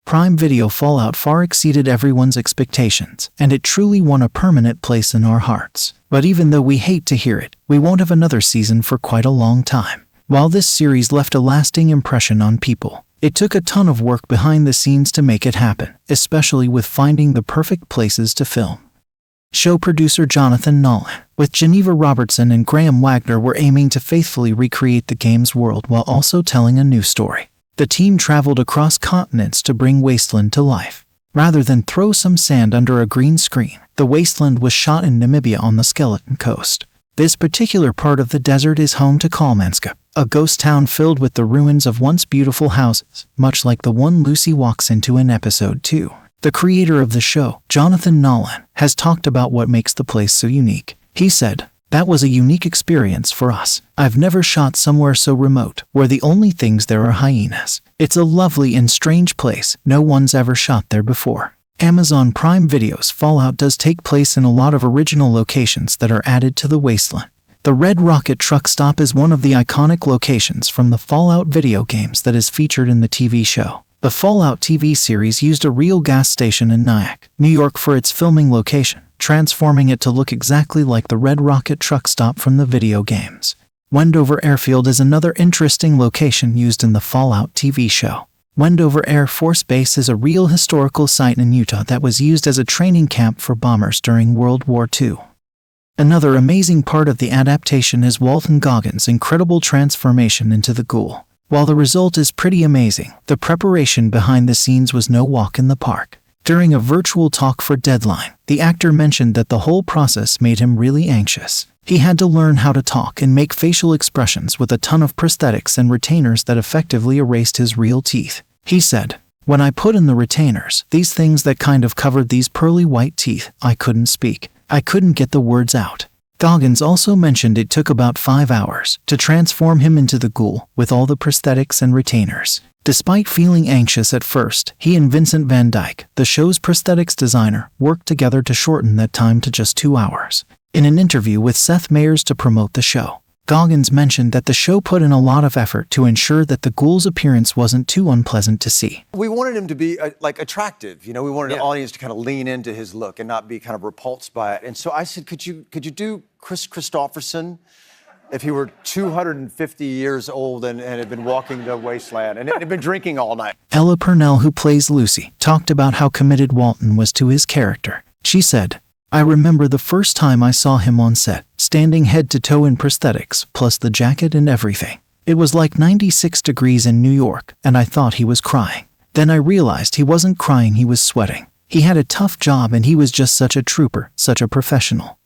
Prime Video Fallout far exceeded everyone's expectations, and it truly won a permanent place in our hearts. But even though we hate to hear it, we won't have another season for quite a long time. While this series left a lasting impression on people, it took a ton of work behind the scenes to make it happen, especially with finding the perfect places to film. Show producer Jonathan Nolan, with Geneva Robertson and Graham Wagner, were aiming to faithfully recreate the game's world while also telling a new story. The team traveled across continents to bring Wasteland to life. Rather than throw some sand under a green screen, the Wasteland was shot in Namibia on the Skeleton Coast. This particular part of the desert is home to Kalmanska, a ghost town filled with the ruins of once beautiful houses, much like the one Lucy walks into in episode 2. The creator of the show, Jonathan Nolan, has talked about what makes the place so unique. He said, "That was a unique experience for us. I've never shot somewhere so remote, where the only things there are hyenas. It's a lovely and strange place. No one's ever shot there before." Amazon Prime Video's Fallout does take place in a lot of original locations that are added to the Wasteland. The Red Rocket truck stop is one of the iconic locations from the Fallout video games that is featured in the TV show. The Fallout TV series used a real gas station in Nyack, New York for its filming location, transforming it to look exactly like the Red Rocket truck stop from the video games. Wendover Airfield is another interesting location used in the Fallout TV show. Wendover Air Force Base is a real historical site in Utah that was used as a training camp for bombers during World War II. Another amazing part of the adaptation is Walton Goggings' incredible transformation into the Ghoul. While the result is pretty amazing, the preparation behind the scenes was no walk in the park. During a virtual talk for Deadline, the actor mentioned that the whole process made him really anxious. He had to learn how to talk and make facial expressions with a ton of prosthetics and retainers that effectively erased his real teeth. He said, "When I put in the retainers, these things that kind of covered these pearly white teeth, I couldn't speak. I couldn't get the words out." Goggins also mentioned it took about 5 hours to transform him into the Ghoul with all the prosthetics and retainers. Despite feeling anxious at first, he and Vincent Van Dyke, the show's prosthetics designer, worked together to shorten that time to just 2 hours. In an interview with Seth Meyers to promote the show, Goggins mentioned that the show put in a lot of effort to ensure that the Ghoul's appearance wasn't too unpleasant to see. We wanted him to be attractive, we wanted the audience to kind of lean into his look and not be kind of repulsed by it. And so I said, could you do Chris Christopherson if he were 250 years old and had been walking the Wasteland and had been drinking all night? Ella Purnell, who plays Lucy, talked about how committed Walton was to his character. She said, "I remember the first time I saw him on set, standing head to toe in prosthetics, plus the jacket and everything. It was like 96 degrees in New York, and I thought he was crying. Then I realized he wasn't crying, he was sweating. He had a tough job and he was just such a trooper, such a professional."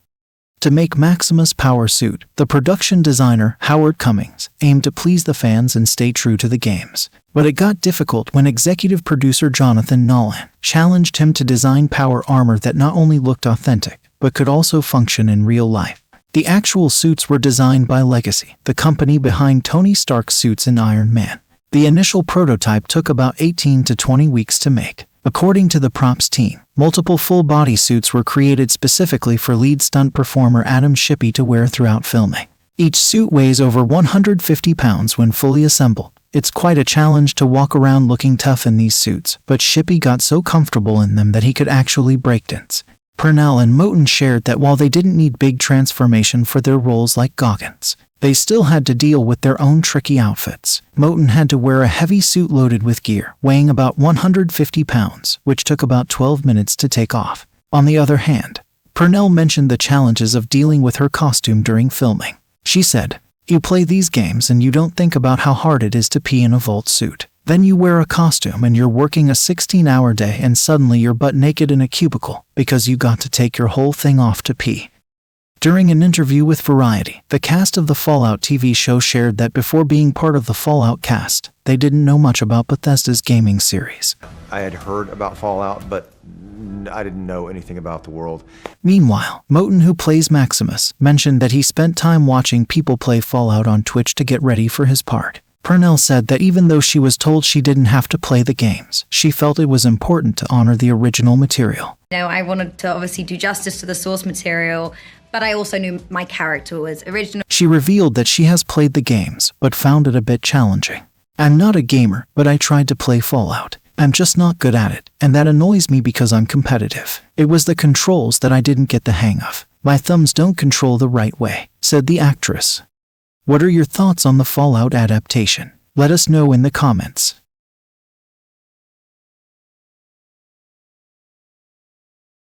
To make Maximus' power suit, the production designer, Howard Cummings, aimed to please the fans and stay true to the games. But it got difficult when executive producer Jonathan Nolan challenged him to design power armor that not only looked authentic, but could also function in real life. The actual suits were designed by Legacy, the company behind Tony Stark's suits in Iron Man. The initial prototype took about 18 to 20 weeks to make. According to the props team, multiple full-body suits were created specifically for lead stunt performer Adam Shippey to wear throughout filming. Each suit weighs over 150 pounds when fully assembled. It's quite a challenge to walk around looking tough in these suits, but Shippey got so comfortable in them that he could actually breakdance. Purnell and Walton shared that while they didn't need big transformation for their roles like Goggins, they still had to deal with their own tricky outfits. Walton had to wear a heavy suit loaded with gear, weighing about 150 pounds, which took about 12 minutes to take off. On the other hand, Purnell mentioned the challenges of dealing with her costume during filming. She said, "You play these games and you don't think about how hard it is to pee in a vault suit. Then you wear a costume and you're working a 16-hour day and suddenly you're butt naked in a cubicle because you got to take your whole thing off to pee." During an interview with Variety, the cast of the Fallout TV show shared that before being part of the Fallout cast, they didn't know much about Bethesda's gaming series. I had heard about Fallout, but I didn't know anything about the world. Meanwhile, Walton, who plays Maximus, mentioned that he spent time watching people play Fallout on Twitch to get ready for his part. Purnell said that even though she was told she didn't have to play the games, she felt it was important to honor the original material. I wanted to obviously do justice to the source material, but I also knew my character was original. She revealed that she has played the games, but found it a bit challenging. "I'm not a gamer, but I tried to play Fallout. I'm just not good at it, and that annoys me because I'm competitive. It was the controls that I didn't get the hang of. My thumbs don't control the right way," said the actress. What are your thoughts on the Fallout adaptation? Let us know in the comments.